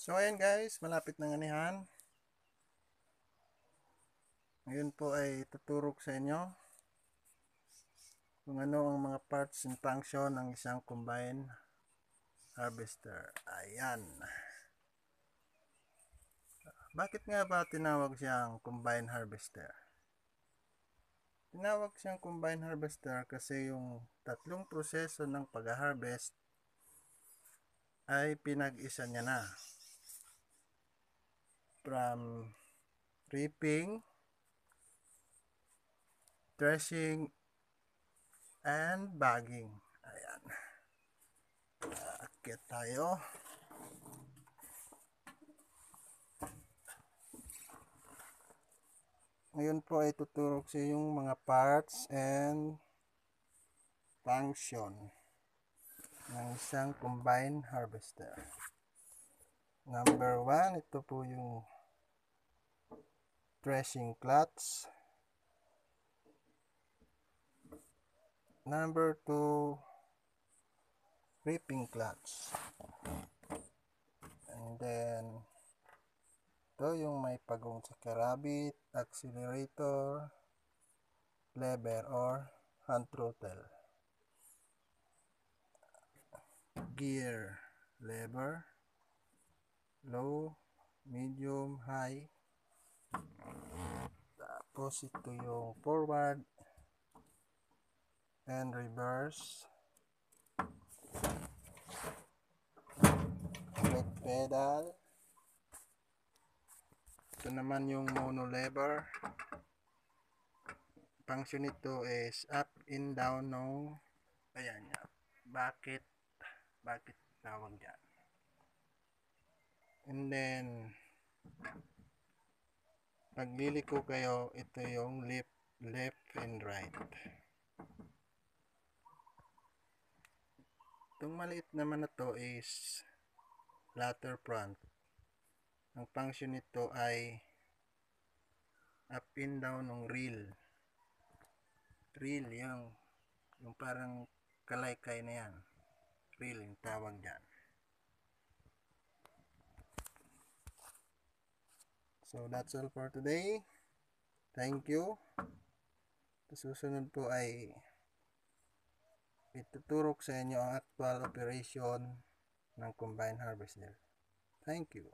So ayan guys, malapit ng anihan. Ngayon po ay tuturok sa inyo kung ano ang mga parts and function ng isang combine harvester. Ayan. Bakit nga ba tinawag siyang combine harvester? Tinawag siyang combine harvester kasi yung tatlong proseso ng pag-harvest ay pinag-isa niya na. From reaping, threshing, and bagging. Ayan. Akit tayo. Ngayon po ay tuturok sa yung mga parts and function ng isang combine harvester. Number 1, ito po yung threshing clutch. Number 2, reaping clutch. And then ito yung may pagong sa karabit, accelerator, lever or hand throttle. Gear, lever, low, medium, high. Tapos ito yung forward and reverse, brake pedal. Ito naman yung mono lever. Function nito is up and down ng ayan niya. Bakit tawag dyan. And then pagliliko kayo, ito yung left and right. Itong maliit naman na to is ladder front. Ang function nito ay up and down ng reel. Reel yung parang kalaykay na yan. Reel yung tawag dyan. So that's all for today. Thank you. Susunod po ay ituturok sa inyo ang actual operation ng combine harvester. Thank you.